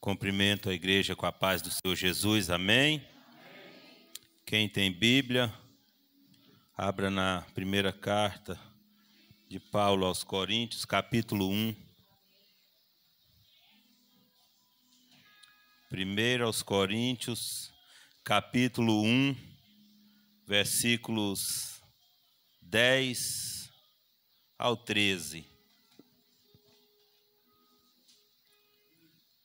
Cumprimento a igreja com a paz do Senhor Jesus, amém? Quem tem Bíblia, abra na primeira carta de Paulo aos Coríntios, capítulo 1. 1 aos Coríntios, capítulo 1, versículos 10 ao 13.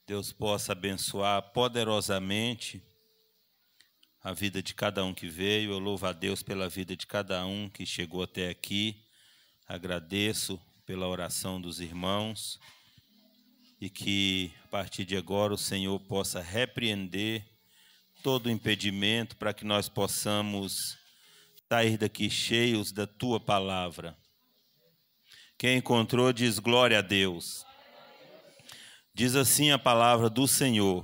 Deus possa abençoar poderosamente a vida de cada um que veio. Eu louvo a Deus pela vida de cada um que chegou até aqui. Agradeço pela oração dos irmãos e que, a partir de agora, o Senhor possa repreender todo impedimento para que nós possamos sair daqui cheios da Tua palavra. Quem encontrou diz glória a Deus. Diz assim a palavra do Senhor,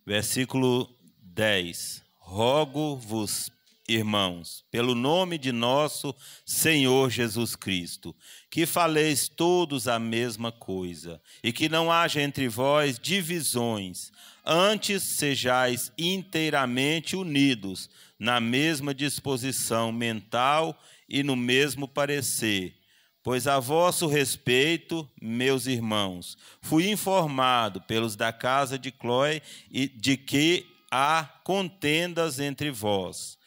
versículo 10. Rogo-vos, irmãos, pelo nome de nosso Senhor Jesus Cristo, que faleis todos a mesma coisa, e que não haja entre vós divisões, antes sejais inteiramente unidos na mesma disposição mental e no mesmo parecer. Pois a vosso respeito, meus irmãos, fui informado pelos da casa de Cloé de que há contendas entre vós.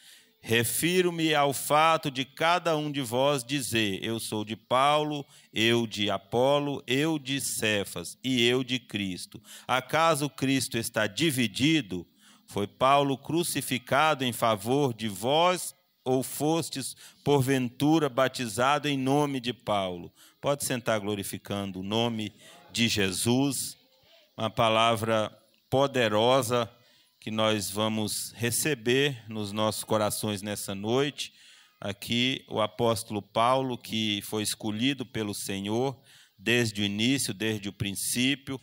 Refiro-me ao fato de cada um de vós dizer: eu sou de Paulo, eu de Apolo, eu de Cefas e eu de Cristo. Acaso Cristo está dividido? Foi Paulo crucificado em favor de vós? Ou fostes, porventura, batizado em nome de Paulo? Pode sentar glorificando o nome de Jesus. Uma palavra poderosa que nós vamos receber nos nossos corações nessa noite. Aqui o apóstolo Paulo, que foi escolhido pelo Senhor desde o início, desde o princípio.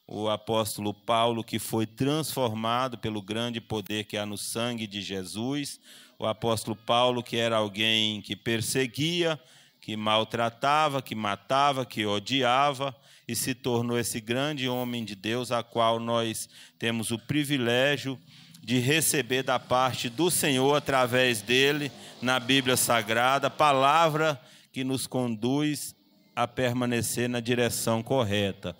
O apóstolo Paulo, que foi transformado pelo grande poder que há no sangue de Jesus. O apóstolo Paulo, que era alguém que perseguia, que maltratava, que matava, que odiava, e se tornou esse grande homem de Deus, a qual nós temos o privilégio de receber da parte do Senhor, através dele, na Bíblia Sagrada, palavra que nos conduz a permanecer na direção correta.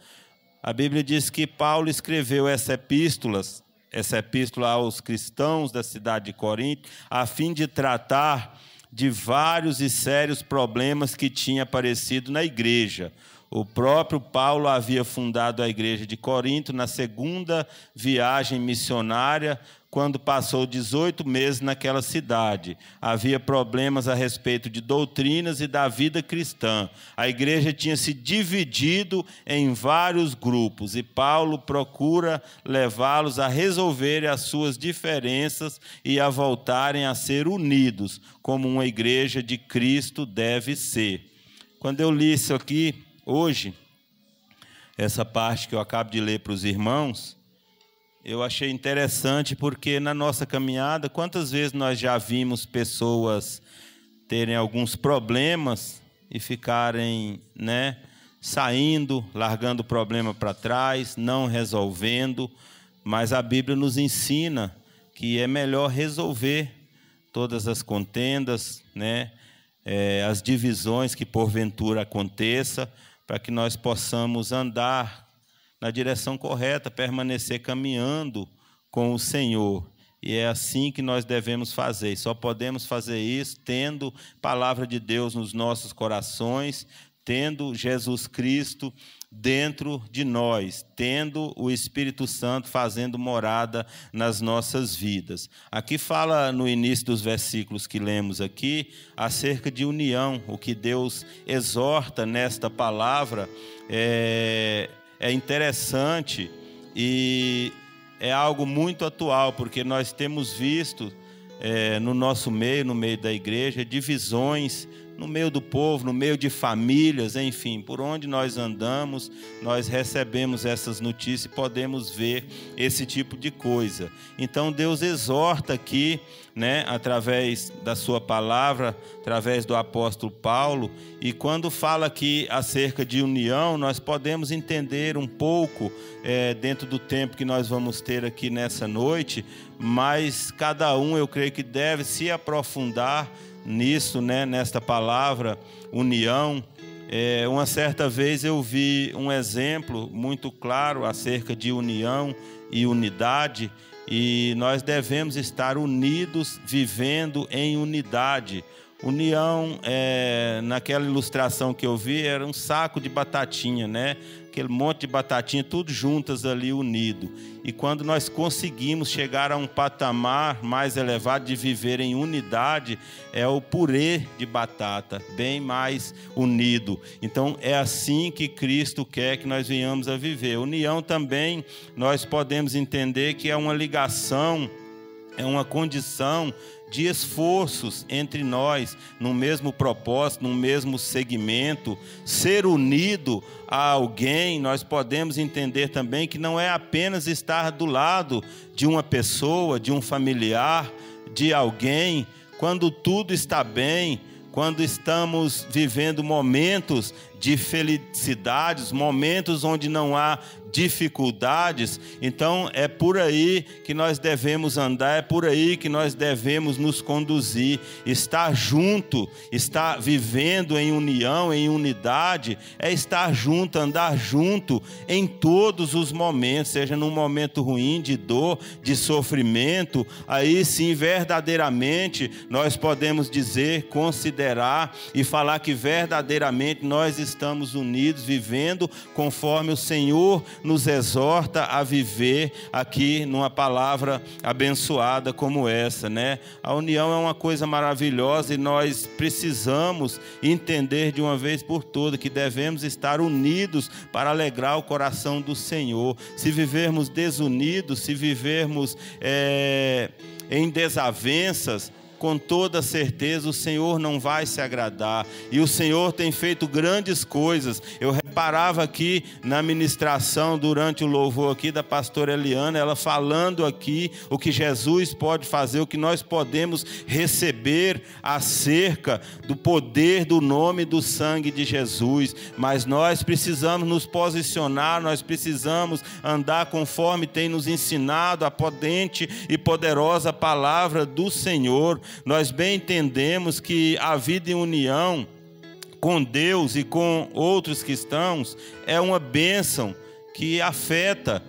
A Bíblia diz que Paulo escreveu essa epístola aos cristãos da cidade de Corinto, a fim de tratar de vários e sérios problemas que tinham aparecido na igreja. O próprio Paulo havia fundado a igreja de Corinto na segunda viagem missionária, quando passou 18 meses naquela cidade. Havia problemas a respeito de doutrinas e da vida cristã. A igreja tinha se dividido em vários grupos e Paulo procura levá-los a resolverem as suas diferenças e a voltarem a ser unidos, como uma igreja de Cristo deve ser. Quando eu li isso aqui hoje, essa parte que eu acabo de ler para os irmãos, eu achei interessante porque na nossa caminhada, quantas vezes nós já vimos pessoas terem alguns problemas e ficarem, saindo, largando o problema para trás, não resolvendo, mas a Bíblia nos ensina que é melhor resolver todas as contendas, as divisões que porventura aconteça, para que nós possamos andar na direção correta, permanecer caminhando com o Senhor. E é assim que nós devemos fazer. Só podemos fazer isso tendo palavra de Deus nos nossos corações, tendo Jesus Cristo dentro de nós, tendo o Espírito Santo fazendo morada nas nossas vidas. Aqui fala no início dos versículos que lemos aqui acerca de união. O que Deus exorta nesta palavra é interessante e é algo muito atual, porque nós temos visto no nosso meio, no meio da igreja, divisões no meio do povo, no meio de famílias, enfim, por onde nós andamos, nós recebemos essas notícias e podemos ver esse tipo de coisa. Então Deus exorta aqui, né, através da sua palavra, através do apóstolo Paulo, e quando fala aqui acerca de união, nós podemos entender um pouco dentro do tempo que nós vamos ter aqui nessa noite, mas cada um, eu creio que deve se aprofundar nisso, né, nesta palavra, união. Uma certa vez eu vi um exemplo muito claro acerca de união e unidade, e nós devemos estar unidos, vivendo em unidade. União, naquela ilustração que eu vi, era um saco de batatinha, né? Aquele monte de batatinha, tudo juntas ali, unido. E quando nós conseguimos chegar a um patamar mais elevado de viver em unidade, é o purê de batata, bem mais unido. Então, é assim que Cristo quer que nós venhamos a viver. União também, nós podemos entender que é uma ligação, é uma condição de esforços entre nós, no mesmo propósito, no mesmo segmento. Ser unido a alguém, nós podemos entender também que não é apenas estar do lado de uma pessoa, de um familiar, de alguém, quando tudo está bem, quando estamos vivendo momentos de felicidades, momentos onde não há dificuldades. Então é por aí que nós devemos andar, é por aí que nós devemos nos conduzir. Estar junto, estar vivendo em união, em unidade, é estar junto, andar junto em todos os momentos, seja num momento ruim, de dor, de sofrimento. Aí sim, verdadeiramente, nós podemos dizer, considerar e falar que verdadeiramente nós estamos unidos, vivendo conforme o Senhor nos exorta a viver aqui numa palavra abençoada como essa, né? A união é uma coisa maravilhosa e nós precisamos entender de uma vez por todas que devemos estar unidos para alegrar o coração do Senhor. Se vivermos desunidos, se vivermos em desavenças, com toda certeza o Senhor não vai se agradar. E o Senhor tem feito grandes coisas. Eu reparava aqui na ministração, durante o louvor aqui da pastora Eliana, ela falando aqui o que Jesus pode fazer, o que nós podemos receber acerca do poder do nome e do sangue de Jesus. Mas nós precisamos nos posicionar, nós precisamos andar conforme tem nos ensinado a potente e poderosa palavra do Senhor. Nós bem entendemos que a vida em união com Deus e com outros cristãos é uma bênção que afeta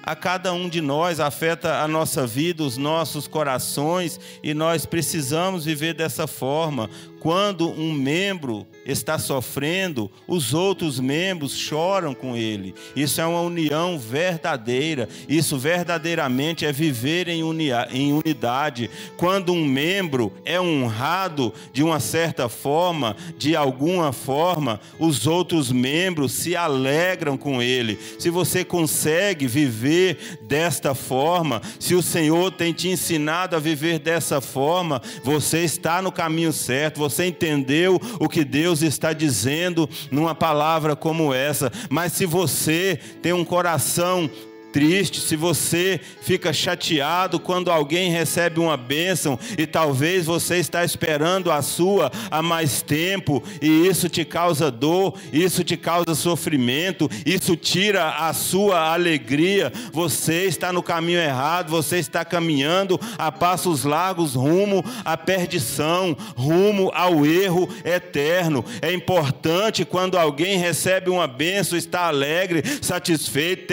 a cada um de nós, afeta a nossa vida, os nossos corações, e nós precisamos viver dessa forma. Quando um membro está sofrendo, os outros membros choram com ele. Isso é uma união verdadeira. Isso verdadeiramente é viver em unidade. Quando um membro é honrado de uma certa forma, de alguma forma, os outros membros se alegram com ele. Se você consegue viver desta forma, se o Senhor tem te ensinado a viver dessa forma, você está no caminho certo. Você entendeu o que Deus está dizendo numa palavra como essa. Mas se você tem um coração triste, se você fica chateado quando alguém recebe uma bênção e talvez você está esperando a sua há mais tempo, e isso te causa dor, isso te causa sofrimento, isso tira a sua alegria, você está no caminho errado, você está caminhando a passos largos rumo à perdição, rumo ao erro eterno. É importante, quando alguém recebe uma bênção, estar alegre, satisfeito,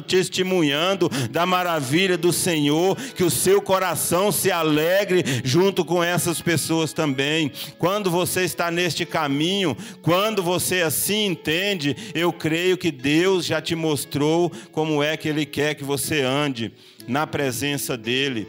testemunhando da maravilha do Senhor, que o seu coração se alegre junto com essas pessoas também. Quando você está neste caminho, quando você assim entende, eu creio que Deus já te mostrou como é que Ele quer que você ande na presença dEle.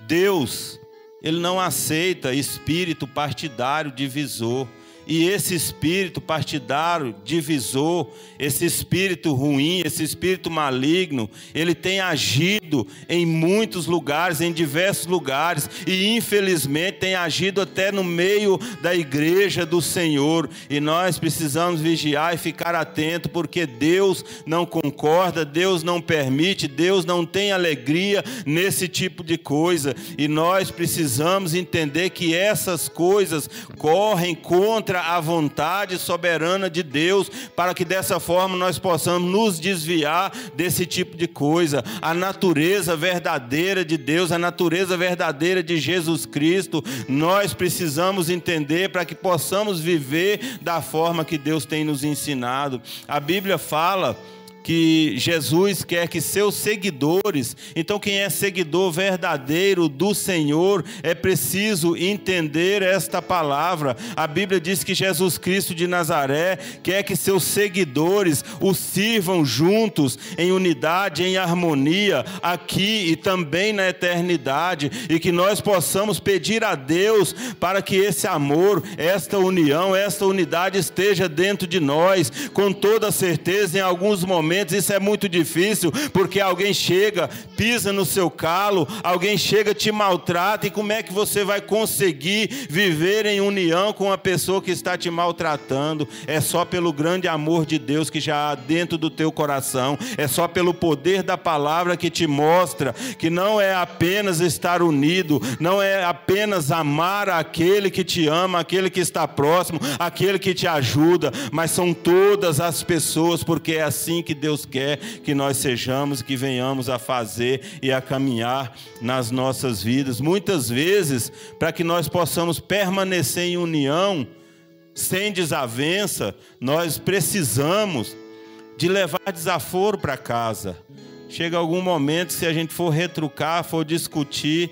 Deus, Ele não aceita espírito partidário divisor. E esse espírito partidário, divisor, esse espírito ruim, esse espírito maligno, ele tem agido agido em muitos lugares, em diversos lugares, e infelizmente tem agido até no meio da igreja do Senhor, e nós precisamos vigiar e ficar atento, porque Deus não concorda, Deus não permite, Deus não tem alegria nesse tipo de coisa, e nós precisamos entender que essas coisas correm contra a vontade soberana de Deus, para que dessa forma nós possamos nos desviar desse tipo de coisa. A natureza verdadeira de Deus, a natureza verdadeira de Jesus Cristo, nós precisamos entender para que possamos viver da forma que Deus tem nos ensinado. A Bíblia fala que Jesus quer que seus seguidores, então quem é seguidor verdadeiro do Senhor, é preciso entender esta palavra. A Bíblia diz que Jesus Cristo de Nazaré quer que seus seguidores o sirvam juntos, em unidade, em harmonia, aqui e também na eternidade, e que nós possamos pedir a Deus para que esse amor, esta união, esta unidade esteja dentro de nós. Com toda certeza, em alguns momentos isso é muito difícil, porque alguém chega, pisa no seu calo, alguém chega, te maltrata, e como é que você vai conseguir viver em união com uma pessoa que está te maltratando? É só pelo grande amor de Deus que já há dentro do teu coração, é só pelo poder da palavra que te mostra que não é apenas estar unido, não é apenas amar aquele que te ama, aquele que está próximo, aquele que te ajuda, mas são todas as pessoas, porque é assim que Deus quer que nós sejamos, que venhamos a fazer e a caminhar nas nossas vidas. Muitas vezes, para que nós possamos permanecer em união, sem desavença, nós precisamos de levar desaforo para casa. Chega algum momento, se a gente for retrucar, for discutir,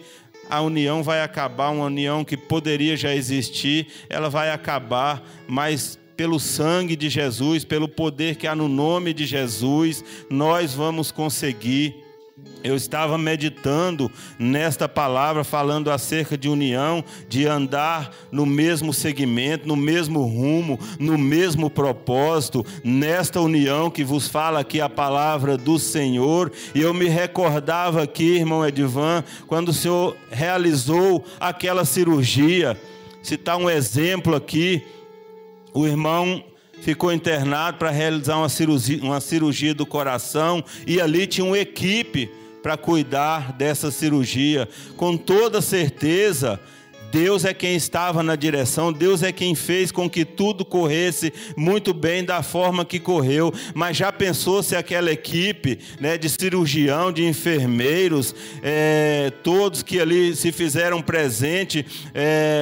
a união vai acabar, uma união que poderia já existir, ela vai acabar, mas pelo sangue de Jesus, pelo poder que há no nome de Jesus, nós vamos conseguir. Eu estava meditando nesta palavra, falando acerca de união, de andar no mesmo segmento, no mesmo rumo, no mesmo propósito, nesta união que vos fala aqui a palavra do Senhor. E eu me recordava aqui, irmão Edivan, quando o Senhor realizou aquela cirurgia. Citar um exemplo aqui, o irmão ficou internado para realizar uma cirurgia do coração, e ali tinha uma equipe para cuidar dessa cirurgia. Com toda certeza, Deus é quem estava na direção, Deus é quem fez com que tudo corresse muito bem da forma que correu. Mas já pensou se aquela equipe, de cirurgião, de enfermeiros, todos que ali se fizeram presente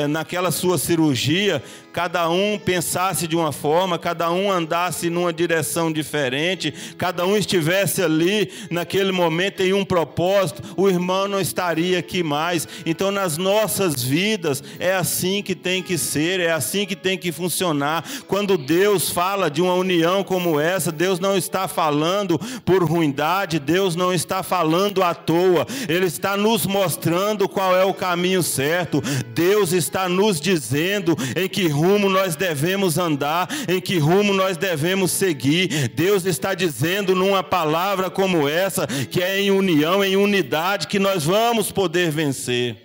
naquela sua cirurgia, cada um pensasse de uma forma, cada um andasse numa direção diferente, cada um estivesse ali naquele momento em um propósito, o irmão não estaria aqui mais. Então nas nossas vidas é assim que tem que ser, é assim que tem que funcionar. Quando Deus fala de uma união como essa, Deus não está falando por ruindade, Deus não está falando à toa, Ele está nos mostrando qual é o caminho certo. Deus está nos dizendo em que rumo nós devemos andar, em que rumo nós devemos seguir. Deus está dizendo numa palavra como essa, que é em união, em unidade, que nós vamos poder vencer.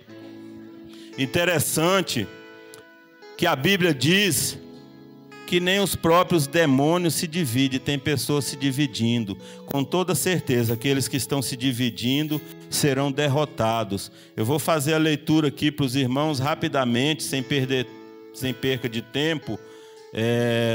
Interessante que a Bíblia diz que nem os próprios demônios se dividem, tem pessoas se dividindo. Com toda certeza, aqueles que estão se dividindo serão derrotados. Eu vou fazer a leitura aqui para os irmãos rapidamente, sem perca de tempo,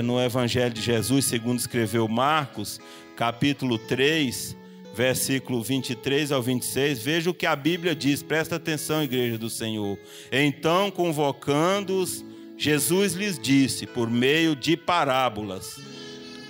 no Evangelho de Jesus, segundo escreveu Marcos, capítulo 3, versículo 23 ao 26, veja o que a Bíblia diz, presta atenção, igreja do Senhor. Então, convocando-os, Jesus lhes disse, por meio de parábolas: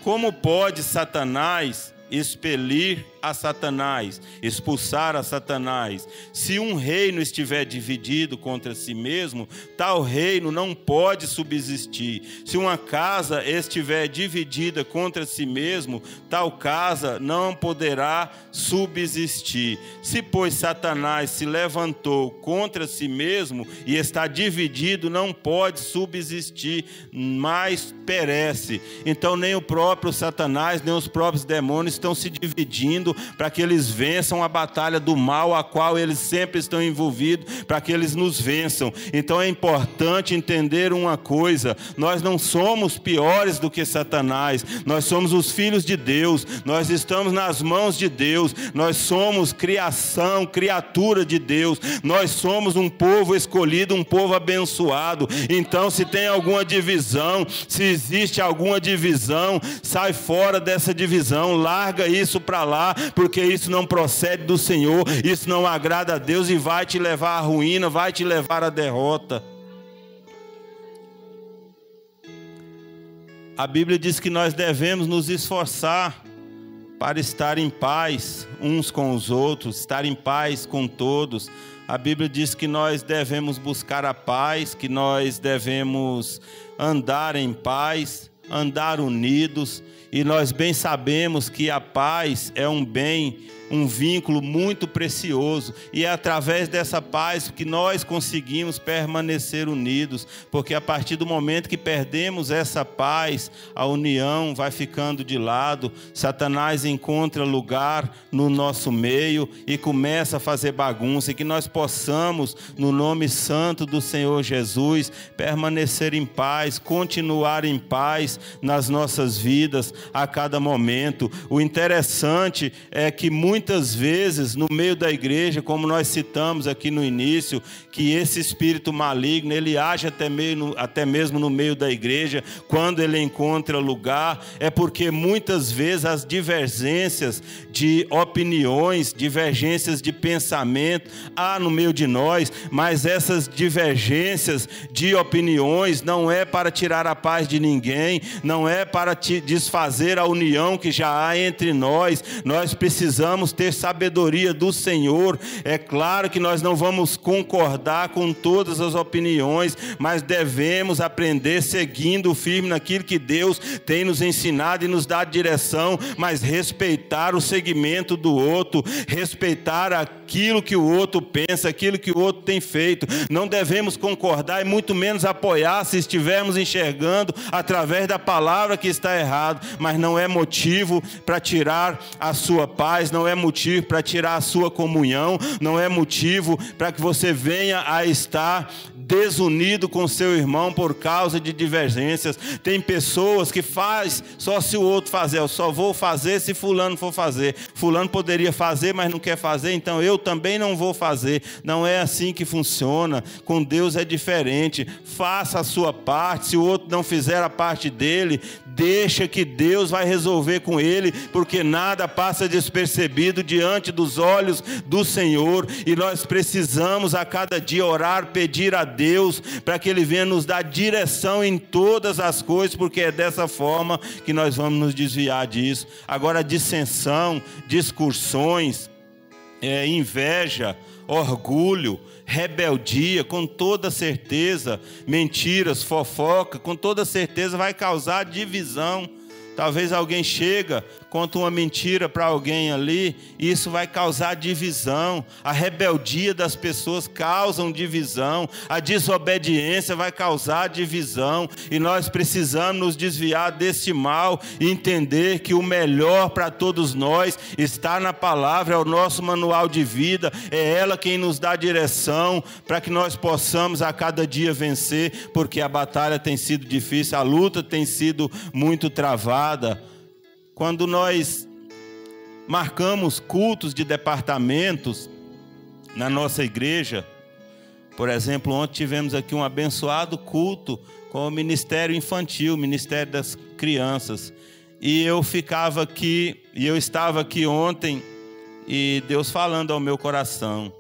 como pode Satanás expelir a Satanás, expulsar a Satanás? Se um reino estiver dividido contra si mesmo, tal reino não pode subsistir. Se uma casa estiver dividida contra si mesmo, tal casa não poderá subsistir. Se, pois, Satanás se levantou contra si mesmo e está dividido, não pode subsistir, mas perece. Então nem o próprio Satanás, nem os próprios demônios estão se dividindo para que eles vençam a batalha do mal, a qual eles sempre estão envolvidos, para que eles nos vençam. Então é importante entender uma coisa: nós não somos piores do que Satanás, nós somos os filhos de Deus, nós estamos nas mãos de Deus, nós somos criação, criatura de Deus, nós somos um povo escolhido, um povo abençoado. Então, se tem alguma divisão, se existe alguma divisão, sai fora dessa divisão, larga isso para lá, porque isso não procede do Senhor, isso não agrada a Deus e vai te levar à ruína, vai te levar à derrota. A Bíblia diz que nós devemos nos esforçar para estar em paz uns com os outros, estar em paz com todos. A Bíblia diz que nós devemos buscar a paz, que nós devemos andar em paz, andar unidos, e nós bem sabemos que a paz é um bem, um vínculo muito precioso, e é através dessa paz que nós conseguimos permanecer unidos, porque a partir do momento que perdemos essa paz, a união vai ficando de lado, Satanás encontra lugar no nosso meio e começa a fazer bagunça, e que nós possamos, no nome santo do Senhor Jesus, permanecer em paz, continuar em paz nas nossas vidas a cada momento. O interessante é que muitas vezes no meio da igreja, como nós citamos aqui no início, que esse espírito maligno, ele age até mesmo no meio da igreja, quando ele encontra lugar, é porque muitas vezes as divergências de opiniões, divergências de pensamento há no meio de nós, mas essas divergências de opiniões não é para tirar a paz de ninguém, não é para desfazer a união que já há entre nós. Nós precisamos ter sabedoria do Senhor. É claro que nós não vamos concordar com todas as opiniões, mas devemos aprender seguindo firme naquilo que Deus tem nos ensinado e nos dado direção, mas respeitar o segmento do outro, respeitar aquilo que o outro pensa, aquilo que o outro tem feito. Não devemos concordar e muito menos apoiar se estivermos enxergando através da palavra que está errado, mas não é motivo para tirar a sua paz, não é motivo para tirar a sua comunhão, não é motivo para que você venha a estar desunido com seu irmão por causa de divergências. Tem pessoas que faz só se o outro fazer, eu só vou fazer se fulano for fazer. Fulano poderia fazer, mas não quer fazer, então eu também não vou fazer. Não é assim que funciona. Com Deus é diferente. Faça a sua parte. Se o outro não fizer a parte dele, deixa que Deus vai resolver com ele, porque nada passa despercebido diante dos olhos do Senhor, e nós precisamos a cada dia orar, pedir a Deus para que Ele venha nos dar direção em todas as coisas, porque é dessa forma que nós vamos nos desviar disso. Agora, dissensão, discussões, inveja, orgulho, rebeldia, com toda certeza, mentiras, fofoca, com toda certeza vai causar divisão. Talvez alguém chega, conta uma mentira para alguém ali, e isso vai causar divisão. A rebeldia das pessoas causa divisão, a desobediência vai causar divisão, e nós precisamos nos desviar desse mal e entender que o melhor para todos nós está na palavra, é o nosso manual de vida, é ela quem nos dá direção para que nós possamos a cada dia vencer, porque a batalha tem sido difícil, a luta tem sido muito travada. Quando nós marcamos cultos de departamentos na nossa igreja, por exemplo, ontem tivemos aqui um abençoado culto com o Ministério Infantil, o Ministério das Crianças, e eu estava aqui ontem, e Deus falando ao meu coração,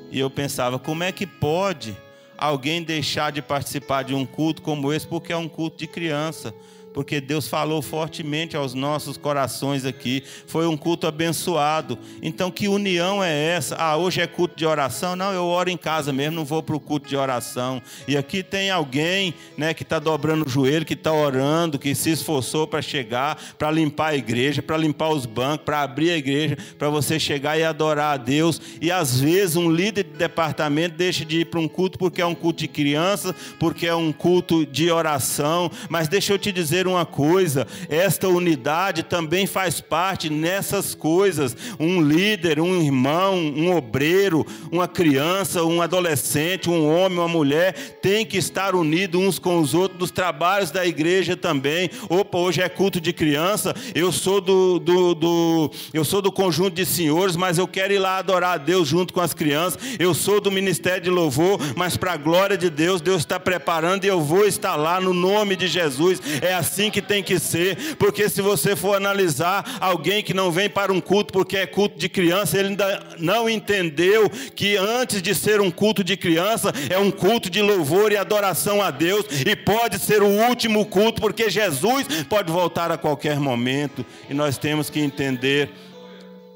e eu pensava, como é que pode alguém deixar de participar de um culto como esse, porque é um culto de criança? Porque Deus falou fortemente aos nossos corações aqui. Foi um culto abençoado. Então, que união é essa? Hoje é culto de oração? Não, eu oro em casa mesmo, não vou para o culto de oração. E aqui tem alguém, né, que está dobrando o joelho, que está orando, que se esforçou para chegar, para limpar a igreja, para limpar os bancos, para abrir a igreja, para você chegar e adorar a Deus. E às vezes um líder de departamento deixa de ir para um culto porque é um culto de criança, porque é um culto de oração. Mas deixa eu te dizer entender uma coisa: esta unidade também faz parte nessas coisas. Um líder, um irmão, um obreiro, uma criança, um adolescente, um homem, uma mulher, tem que estar unido uns com os outros nos trabalhos da igreja também. Opa, hoje é culto de criança, eu sou do conjunto de senhores, mas eu quero ir lá adorar a Deus junto com as crianças. Eu sou do ministério de louvor, mas para a glória de Deus, Deus está preparando e eu vou estar lá no nome de Jesus. É assim que tem que ser, porque se você for analisar alguém que não vem para um culto porque é culto de criança, ele ainda não entendeu que antes de ser um culto de criança, é um culto de louvor e adoração a Deus, e pode ser o último culto, porque Jesus pode voltar a qualquer momento, e nós temos que entender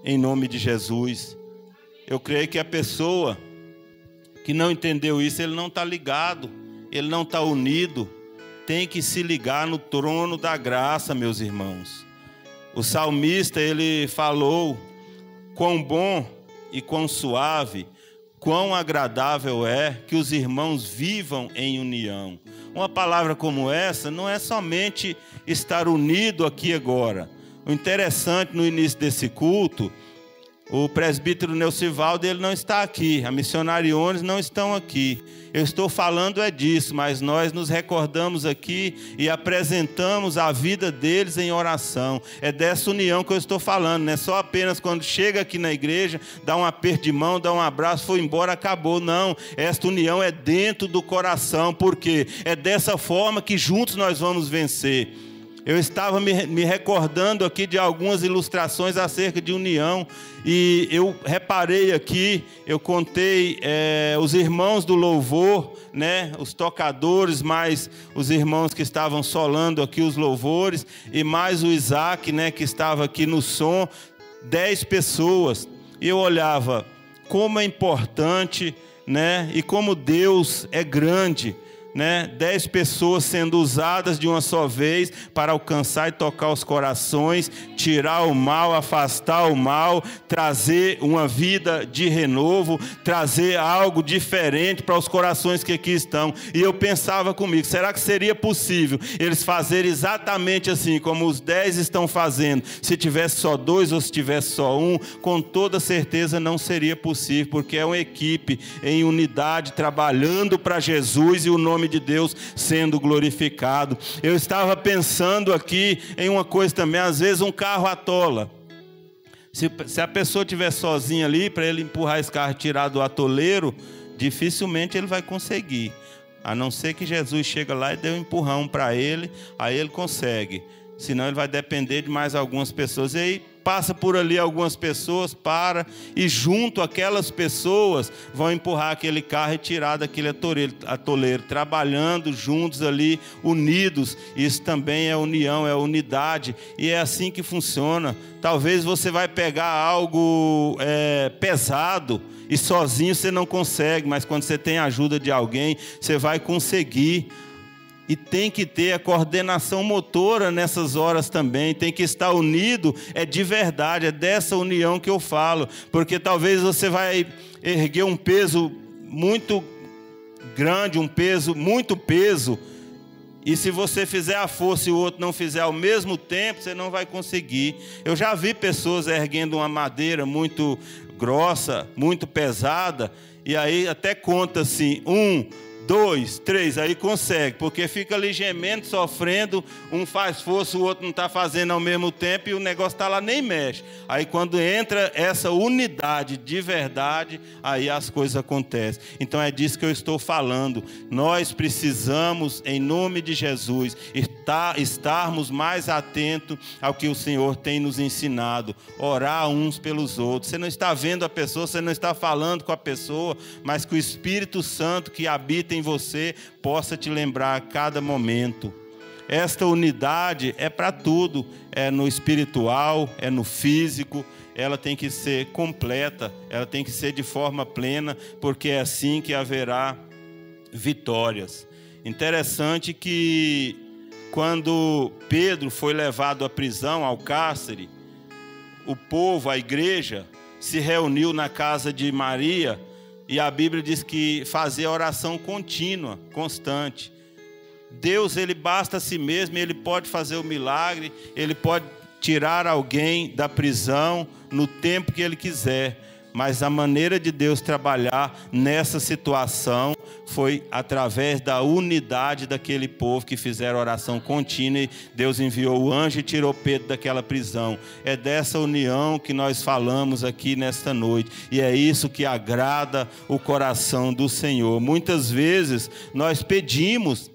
em nome de Jesus. Eu creio que a pessoa que não entendeu isso, ele não está ligado, ele não está unido. Tem que se ligar no trono da graça, meus irmãos. O salmista, ele falou: quão bom e quão suave, quão agradável é que os irmãos vivam em união. Uma palavra como essa não é somente estar unido aqui agora. O interessante, no início desse culto, o presbítero Neucivaldo, ele não está aqui, a missionariones não estão aqui. Eu estou falando disso, mas nós nos recordamos aqui e apresentamos a vida deles em oração. É dessa união que eu estou falando, não é só apenas quando chega aqui na igreja, dá um aperto de mão, dá um abraço, foi embora, acabou. Não, esta união é dentro do coração, porque é dessa forma que juntos nós vamos vencer. Eu estava me recordando aqui de algumas ilustrações acerca de união, e eu reparei aqui, eu contei os irmãos do louvor, né, os tocadores, mais os irmãos que estavam solando aqui os louvores, e mais o Isaac, né, que estava aqui no som, 10 pessoas. E eu olhava como é importante, né, e como Deus é grande, né? 10 pessoas sendo usadas de uma só vez para alcançar e tocar os corações, tirar o mal, afastar o mal, trazer uma vida de renovo, trazer algo diferente para os corações que aqui estão. E eu pensava comigo, será que seria possível eles fazerem exatamente assim como os 10 estão fazendo? Se tivesse só 2 ou se tivesse só 1, com toda certeza não seria possível, porque é uma equipe em unidade, trabalhando para Jesus e o nome de Deus sendo glorificado. Eu estava pensando aqui em uma coisa também: às vezes um carro atola. Se a pessoa estiver sozinha ali, para ele empurrar esse carro e tirar do atoleiro, dificilmente ele vai conseguir, a não ser que Jesus chega lá e dê um empurrão para ele, aí ele consegue. Senão ele vai depender de mais algumas pessoas. E aí passa por ali algumas pessoas, para, e junto aquelas pessoas vão empurrar aquele carro e tirar daquele atoleiro, trabalhando juntos ali, unidos. Isso também é união, é unidade, e é assim que funciona. Talvez você vai pegar algo pesado e sozinho você não consegue, mas quando você tem a ajuda de alguém, você vai conseguir. E tem que ter a coordenação motora nessas horas também, tem que estar unido, é de verdade, é dessa união que eu falo, porque talvez você vai erguer um peso muito grande, muito peso, e se você fizer a força e o outro não fizer ao mesmo tempo, você não vai conseguir. Eu já vi pessoas erguendo uma madeira muito grossa, muito pesada, e aí até conta assim, 1, 2, 3, aí consegue, porque fica ali gemendo, sofrendo, um faz força, o outro não está fazendo ao mesmo tempo, e o negócio está lá, nem mexe. Aí quando entra essa unidade de verdade, aí as coisas acontecem. Então é disso que eu estou falando. Nós precisamos, em nome de Jesus, estarmos mais atentos ao que o Senhor tem nos ensinado, orar uns pelos outros. Você não está vendo a pessoa, você não está falando com a pessoa, mas que o Espírito Santo que habita em você possa te lembrar a cada momento. Esta unidade é para tudo, é no espiritual, é no físico, ela tem que ser completa, ela tem que ser de forma plena, porque é assim que haverá vitórias. Interessante que quando Pedro foi levado à prisão, ao cárcere, o povo, a igreja, se reuniu na casa de Maria, e a Bíblia diz que fazia oração contínua, constante. Deus, ele basta a si mesmo, ele pode fazer o milagre, ele pode tirar alguém da prisão no tempo que ele quiser. Mas a maneira de Deus trabalhar nessa situação foi através da unidade daquele povo que fizeram oração contínua, e Deus enviou o anjo e tirou Pedro daquela prisão. É dessa união que nós falamos aqui nesta noite, e é isso que agrada o coração do Senhor. Muitas vezes nós pedimos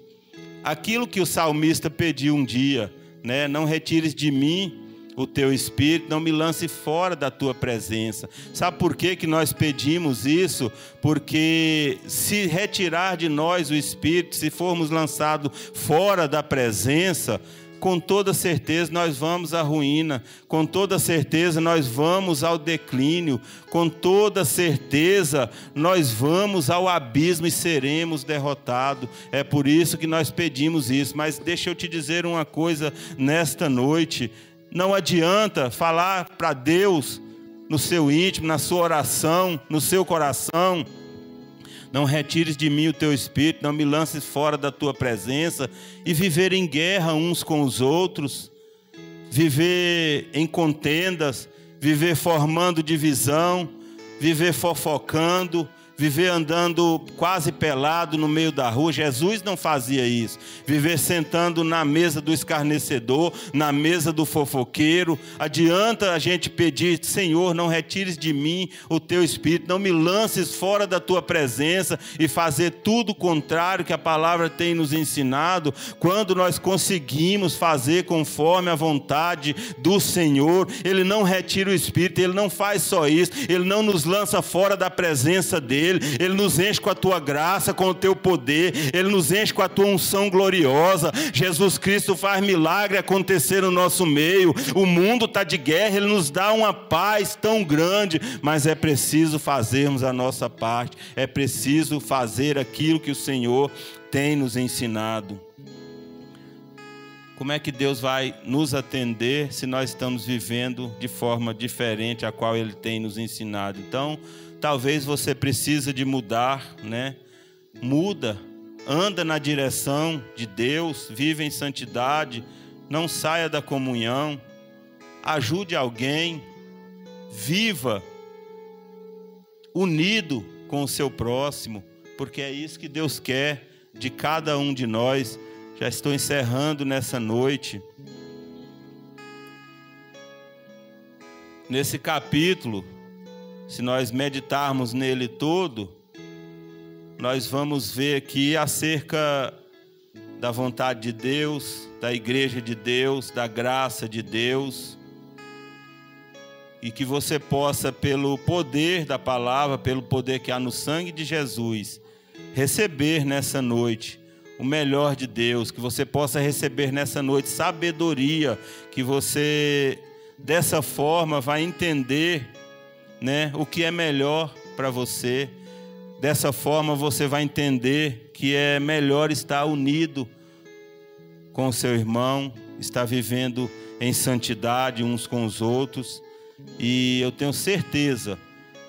aquilo que o salmista pediu um dia, né? Não retires de mim o teu espírito, não me lance fora da tua presença. Sabe por que nós pedimos isso? Porque se retirar de nós o espírito, se formos lançados fora da presença, com toda certeza nós vamos à ruína, com toda certeza nós vamos ao declínio, com toda certeza nós vamos ao abismo e seremos derrotados. É por isso que nós pedimos isso. Mas deixa eu te dizer uma coisa nesta noite: não adianta falar para Deus no seu íntimo, na sua oração, no seu coração: não retires de mim o teu espírito, não me lances fora da tua presença, e viver em guerra uns com os outros, viver em contendas, viver formando divisão, viver fofocando, viver andando quase pelado no meio da rua. Jesus não fazia isso. Viver sentando na mesa do escarnecedor, na mesa do fofoqueiro. Adianta a gente pedir: Senhor, não retires de mim o teu espírito, não me lances fora da tua presença, e fazer tudo o contrário que a palavra tem nos ensinado. Quando nós conseguimos fazer conforme a vontade do Senhor, Ele não retira o espírito, Ele não faz só isso, Ele não nos lança fora da presença dEle. Ele nos enche com a tua graça, com o teu poder, Ele nos enche com a tua unção gloriosa. Jesus Cristo faz milagre acontecer no nosso meio. O mundo está de guerra, Ele nos dá uma paz tão grande, mas é preciso fazermos a nossa parte, é preciso fazer aquilo que o Senhor tem nos ensinado. Como é que Deus vai nos atender se nós estamos vivendo de forma diferente a qual Ele tem nos ensinado? Então, talvez você precise de mudar, né? Muda, anda na direção de Deus, vive em santidade, não saia da comunhão, ajude alguém, viva unido com o seu próximo, porque é isso que Deus quer de cada um de nós. Já estou encerrando nessa noite. Nesse capítulo, se nós meditarmos nele todo, nós vamos ver aqui acerca da vontade de Deus, da igreja de Deus, da graça de Deus, e que você possa, pelo poder da palavra, pelo poder que há no sangue de Jesus, receber nessa noite o melhor de Deus, que você possa receber nessa noite sabedoria, que você dessa forma vai entender, né, o que é melhor para você. Dessa forma você vai entender que é melhor estar unido com o seu irmão, estar vivendo em santidade uns com os outros. E eu tenho certeza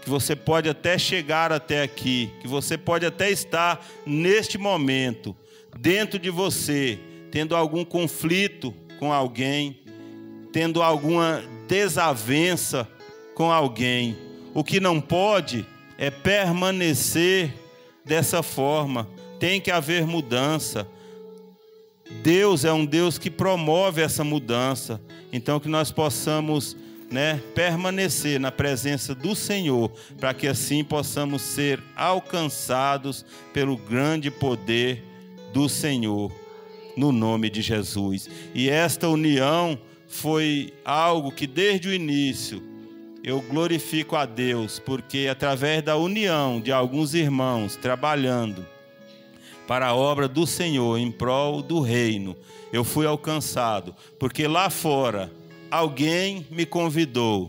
que você pode até chegar até aqui, que você pode até estar neste momento dentro de você, tendo algum conflito com alguém, tendo alguma desavença com alguém. O que não pode é permanecer dessa forma. Tem que haver mudança. Deus é um Deus que promove essa mudança. Então que nós possamos, né, permanecer na presença do Senhor, para que assim possamos ser alcançados pelo grande poder do Senhor, no nome de Jesus. E esta união foi algo que desde o início eu glorifico a Deus, porque através da união de alguns irmãos trabalhando para a obra do Senhor, em prol do reino, eu fui alcançado, porque lá fora alguém me convidou.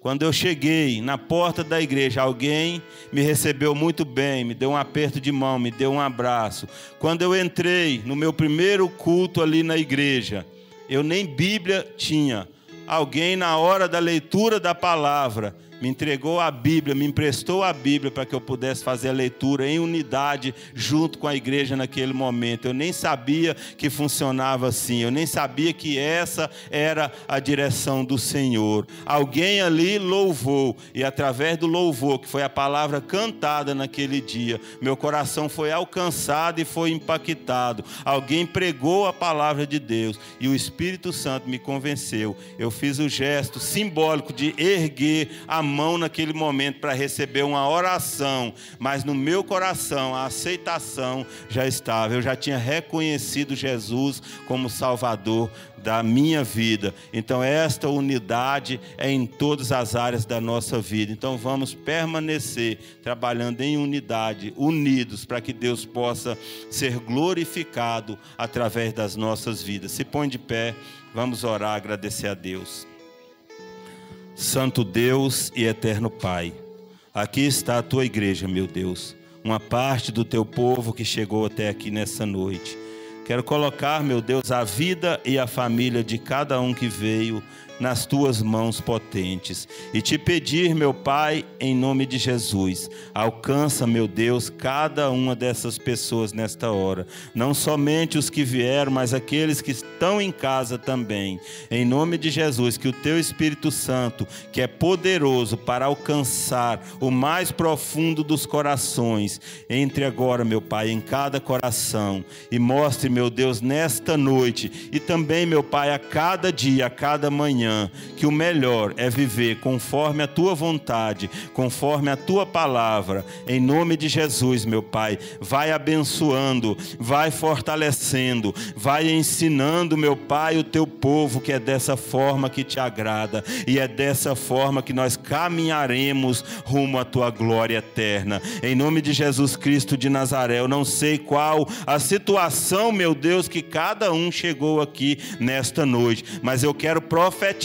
Quando eu cheguei na porta da igreja, alguém me recebeu muito bem, me deu um aperto de mão, me deu um abraço. Quando eu entrei no meu primeiro culto ali na igreja, eu nem Bíblia tinha. Alguém, na hora da leitura da palavra, me entregou a Bíblia, me emprestou a Bíblia para que eu pudesse fazer a leitura em unidade junto com a igreja naquele momento. Eu nem sabia que funcionava assim, eu nem sabia que essa era a direção do Senhor. Alguém ali louvou, e através do louvor, que foi a palavra cantada naquele dia, meu coração foi alcançado e foi impactado. Alguém pregou a palavra de Deus e o Espírito Santo me convenceu. Eu fiz o gesto simbólico de erguer a mão naquele momento para receber uma oração, mas no meu coração a aceitação já estava. Eu já tinha reconhecido Jesus como Salvador da minha vida. Então esta unidade é em todas as áreas da nossa vida. Então vamos permanecer trabalhando em unidade, unidos, para que Deus possa ser glorificado através das nossas vidas. Se põe de pé, vamos orar, agradecer a Deus. Santo Deus e eterno Pai, aqui está a tua igreja, meu Deus, uma parte do teu povo que chegou até aqui nessa noite. Quero colocar, meu Deus, a vida e a família de cada um que veio nas tuas mãos potentes e te pedir, meu Pai, em nome de Jesus, alcança, meu Deus, cada uma dessas pessoas nesta hora, não somente os que vieram, mas aqueles que estão em casa também, em nome de Jesus, que o teu Espírito Santo, que é poderoso para alcançar o mais profundo dos corações, entre agora, meu Pai, em cada coração e mostre, meu Deus, nesta noite e também, meu Pai, a cada dia, a cada manhã, que o melhor é viver conforme a tua vontade, conforme a tua palavra, em nome de Jesus, meu Pai. Vai abençoando, vai fortalecendo, vai ensinando, meu Pai, o teu povo, que é dessa forma que te agrada, e é dessa forma que nós caminharemos rumo à tua glória eterna, em nome de Jesus Cristo de Nazaré. Eu não sei qual a situação, meu Deus, que cada um chegou aqui nesta noite, mas eu quero profetizar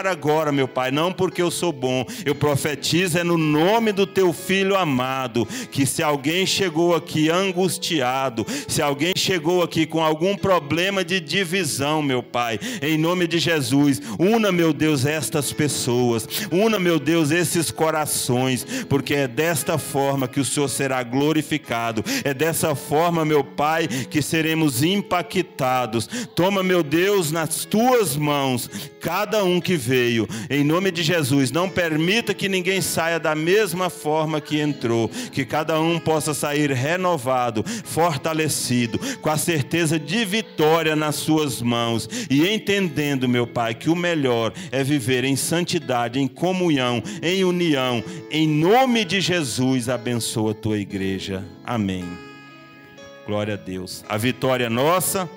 agora, meu Pai, não porque eu sou bom, eu profetizo no nome do teu Filho amado, que se alguém chegou aqui angustiado, se alguém chegou aqui com algum problema de divisão, meu Pai, em nome de Jesus, una, meu Deus, estas pessoas, una, meu Deus, esses corações, porque é desta forma que o Senhor será glorificado, é dessa forma, meu Pai, que seremos impactados. Toma, meu Deus, nas tuas mãos cada um que veio, em nome de Jesus. Não permita que ninguém saia da mesma forma que entrou, que cada um possa sair renovado, fortalecido, com a certeza de vitória nas suas mãos, e entendendo, meu Pai, que o melhor é viver em santidade, em comunhão, em união. Em nome de Jesus, abençoa a tua igreja. Amém. Glória a Deus. A vitória é nossa.